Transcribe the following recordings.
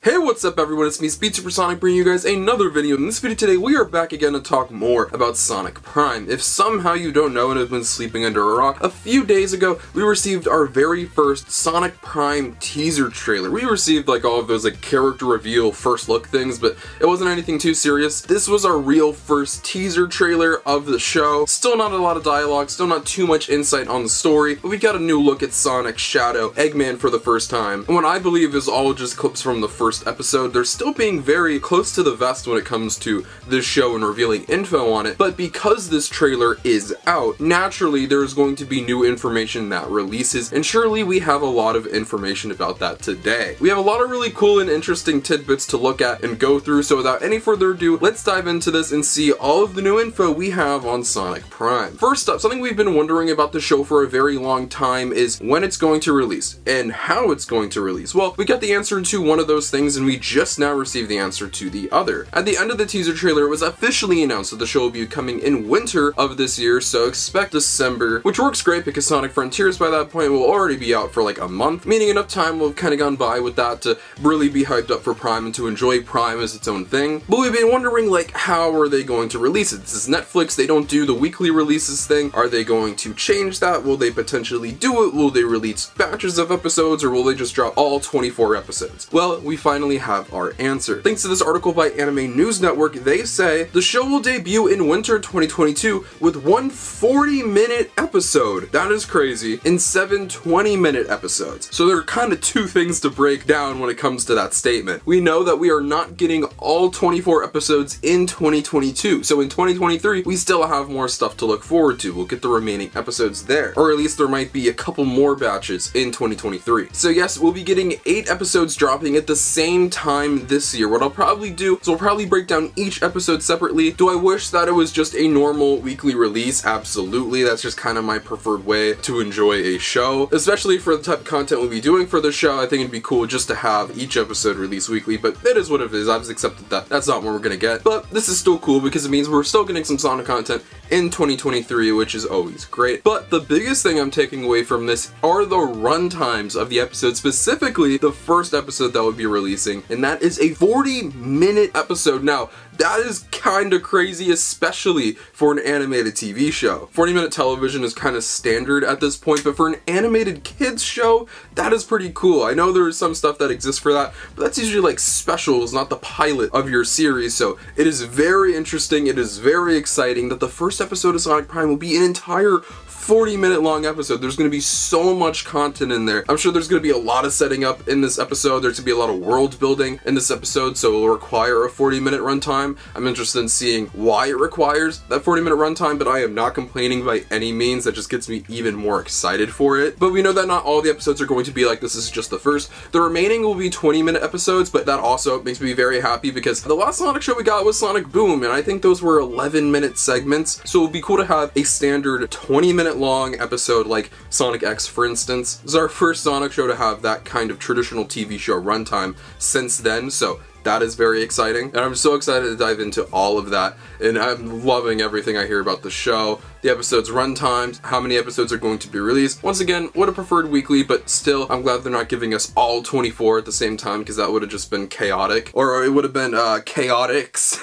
Hey, what's up everyone, it's me, SpeedSuperSonic, bringing you guys another video. In this video today, we are back again to talk more about Sonic Prime. If somehow you don't know and have been sleeping under a rock, a few days ago, we received our very first Sonic Prime teaser trailer. We received like all of those like character reveal first look things, but it wasn't anything too serious. This was our real first teaser trailer of the show. Still not a lot of dialogue, still not too much insight on the story, but we got a new look at Sonic, Shadow, Eggman for the first time. And what I believe is all just clips from the first episode. They're still being very close to the vest when it comes to this show and revealing info on it, but because this trailer is out, naturally there's going to be new information that releases, and surely we have a lot of information about that today. We have a lot of really cool and interesting tidbits to look at and go through, so without any further ado, let's dive into this and see all of the new info we have on Sonic Prime. First up, something we've been wondering about the show for a very long time is when it's going to release and how it's going to release. Well, we got the answer to one of those things and we just now received the answer to the other. At the end of the teaser trailer, it was officially announced that the show will be coming in winter of this year, so expect December, which works great because Sonic Frontiers by that point will already be out for like a month, meaning enough time will have kind of gone by with that to really be hyped up for Prime and to enjoy Prime as its own thing. But we've been wondering, like, how are they going to release it? This is Netflix, they don't do the weekly releases thing. Are they going to change that? Will they potentially do it? Will they release batches of episodes, or will they just drop all 24 episodes? Well, we finally have our answer. Thanks to this article by Anime News Network, they say the show will debut in winter 2022 with one 40-minute episode. That is crazy. In 7 20-minute episodes. So there are kind of two things to break down when it comes to that statement. We know that we are not getting all 24 episodes in 2022. So in 2023, we still have more stuff to look forward to. We'll get the remaining episodes there. Or at least there might be a couple more batches in 2023. So yes, we'll be getting 8 episodes dropping at the same time this year. What I'll probably do is we'll probably break down each episode separately. Do I wish that it was just a normal weekly release? Absolutely. That's just kind of my preferred way to enjoy a show, especially for the type of content we'll be doing for the show. I think it'd be cool just to have each episode released weekly, but it is what it is. I've just accepted that that's not what we're gonna get, but this is still cool because it means we're still getting some Sonic content in 2023, which is always great. But the biggest thing I'm taking away from this are the run times of the episode, specifically the first episode that we'll be releasing, and that is a 40-minute episode. Now, that is kind of crazy, especially for an animated TV show. 40-minute television is kind of standard at this point, but for an animated kids show, that is pretty cool. I know there is some stuff that exists for that, but that's usually like specials, not the pilot of your series, so it is very interesting, it is very exciting that the first episode of Sonic Prime will be an entire 40-minute long episode. There's going to be so much content in there. I'm sure there's going to be a lot of setting up in this episode. There's going to be a lot of world building in this episode, so it will require a 40-minute runtime. I'm interested in seeing why it requires that 40-minute runtime, but I am not complaining by any means. That just gets me even more excited for it. But we know that not all the episodes are going to be like this. This is just the first. The remaining will be 20-minute episodes, but that also makes me very happy because the last Sonic show we got was Sonic Boom, and I think those were 11-minute segments, so it would be cool to have a standard 20-minute long episode like Sonic X, for instance. This is our first Sonic show to have that kind of traditional TV show runtime since then, so that is very exciting, and I'm so excited to dive into all of that, and I'm loving everything I hear about the show, the episodes' run times, how many episodes are going to be released. Once again, would have preferred weekly, but still, I'm glad they're not giving us all 24 at the same time, because that would have just been chaotic, or it would have been chaotix.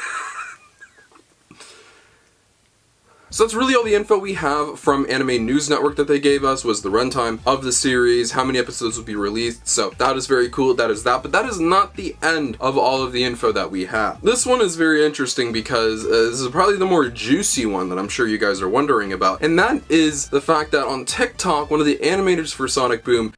So that's really all the info we have from Anime News Network that they gave us, was the runtime of the series, how many episodes will be released, so that is very cool, that is that, but that is not the end of all of the info that we have. This one is very interesting because this is probably the more juicy one that I'm sure you guys are wondering about, and that is the fact that on TikTok, one of the animators for Sonic Boom,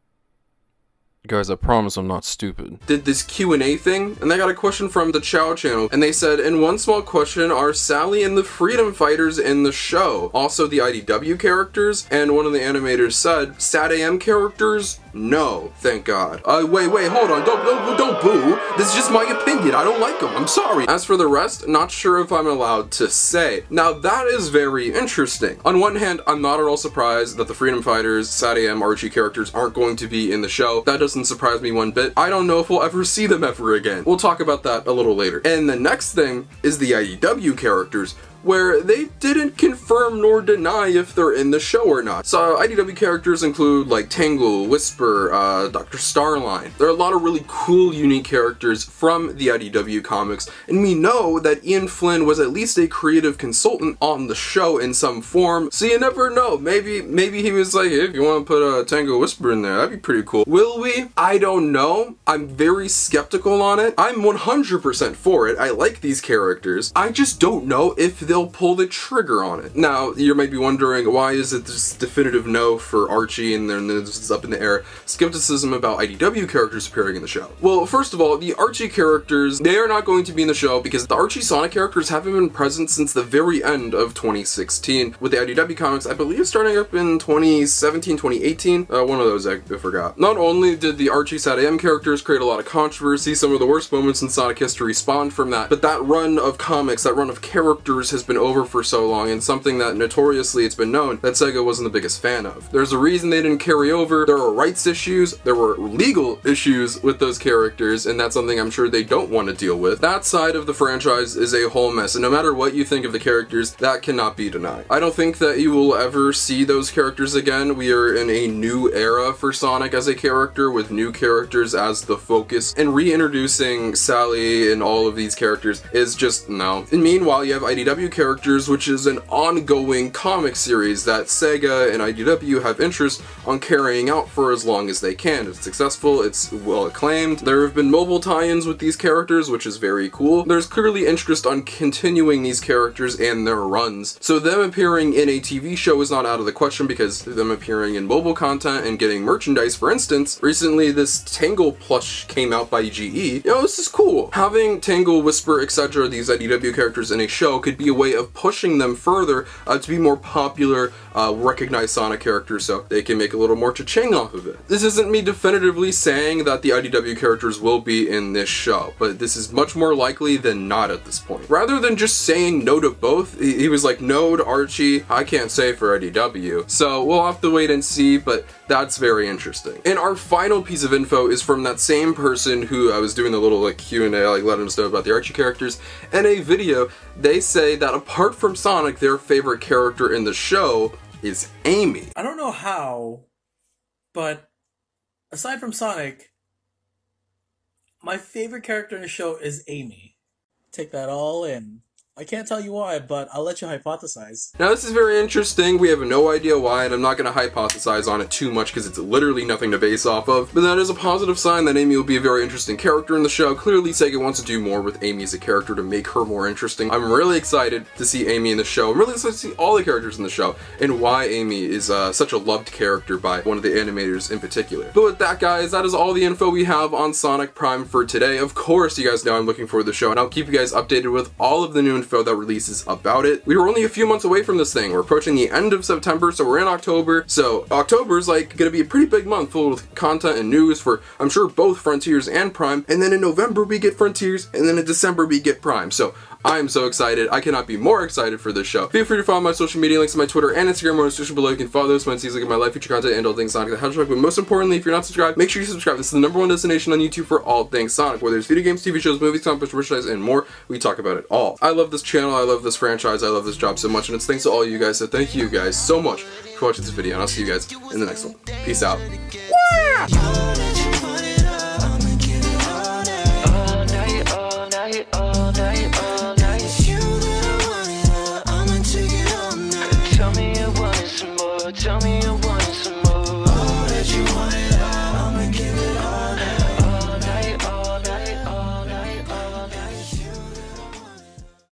guys, I promise I'm not stupid, did this Q&A thing, and they got a question from the Chow channel, and they said, in one small question, are Sally and the Freedom Fighters in the show also the IDW characters? And one of the animators said, SatAM characters? No, thank God. Wait, hold on, don't boo. This is just my opinion, I don't like them, I'm sorry. As for the rest, not sure if I'm allowed to say. Now that is very interesting. On one hand, I'm not at all surprised that the Freedom Fighters, SatAM, Archie characters aren't going to be in the show. That doesn't surprise me one bit. I don't know if we'll ever see them ever again. We'll talk about that a little later. And the next thing is the IDW characters. where they didn't confirm nor deny if they're in the show or not. So IDW characters include like Tangle, Whisper, Dr. Starline. There are a lot of really cool, unique characters from the IDW comics, and we know that Ian Flynn was at least a creative consultant on the show in some form, so you never know. Maybe he was like, hey, if you want to put a Tangle Whisper in there, that'd be pretty cool. Will we? I don't know. I'm very skeptical on it. I'm 100% for it. I like these characters. I just don't know if they'll pull the trigger on it. Now, you might be wondering, why is it this definitive no for Archie and then this is up in the air skepticism about IDW characters appearing in the show? Well, first of all, the Archie characters, they are not going to be in the show because the Archie Sonic characters haven't been present since the very end of 2016, with the IDW comics, I believe, starting up in 2017, 2018. One of those I forgot. Not only did the Archie SatAM characters create a lot of controversy, some of the worst moments in Sonic history spawned from that, but that run of comics, that run of characters has been over for so long, and something that notoriously it's been known that Sega wasn't the biggest fan of. There's a reason they didn't carry over. There were rights issues, there were legal issues with those characters, and that's something I'm sure they don't want to deal with. That side of the franchise is a whole mess, and no matter what you think of the characters, that cannot be denied. I don't think that you will ever see those characters again. We are in a new era for Sonic as a character, with new characters as the focus, and reintroducing Sally and all of these characters is just no. And meanwhile, you have IDW characters, which is an ongoing comic series that Sega and IDW have interest on carrying out for as long as they can. It's successful, it's well acclaimed. There have been mobile tie-ins with these characters, which is very cool. There's clearly interest on continuing these characters and their runs. So them appearing in a TV show is not out of the question, because them appearing in mobile content and getting merchandise, for instance, recently this Tangle plush came out by GE. You know, this is cool. Having Tangle, Whisper, etc., these IDW characters in a show could be a way of pushing them further to be more popular, recognized Sonic characters, so they can make a little more cha-ching off of it. This isn't me definitively saying that the IDW characters will be in this show, but this is much more likely than not at this point. Rather than just saying no to both, he was like, no to Archie, I can't say for IDW. So we'll have to wait and see, but that's very interesting. And our final piece of info is from that same person who I was doing the little like Q&A, like letting us know about the Archie characters. In a video, they say that apart from Sonic, their favorite character in the show is Amy. I don't know how, but aside from Sonic, my favorite character in the show is Amy. Take that all in. I can't tell you why, but I'll let you hypothesize. Now this is very interesting. We have no idea why, and I'm not going to hypothesize on it too much because it's literally nothing to base off of. But that is a positive sign that Amy will be a very interesting character in the show. Clearly Sega wants to do more with Amy as a character to make her more interesting. I'm really excited to see Amy in the show. I'm really excited to see all the characters in the show, and why Amy is such a loved character by one of the animators in particular. But with that, guys, that is all the info we have on Sonic Prime for today. Of course, you guys know I'm looking forward to the show, and I'll keep you guys updated with all of the new info that releases about it. We were only a few months away from this thing. We're approaching the end of September, so we're in October. So October's like gonna be a pretty big month full of content and news for, I'm sure, both Frontiers and Prime. And then in November we get Frontiers, and then in December we get Prime. So I'm so excited. I cannot be more excited for this show. Feel free to follow my social media links to my Twitter and Instagram, or in the description below. You can follow those when you look at my live feature content and all things Sonic the Hedgehog. But most importantly, if you're not subscribed, make sure you subscribe. This is the #1 destination on YouTube for all things Sonic. Whether it's video games, TV shows, movies, comic books, merchandise, and more, we talk about it all. I love this channel, I love this franchise, I love this job so much, and it's thanks to all you guys, so thank you guys so much for watching this video, and I'll see you guys in the next one. Peace out.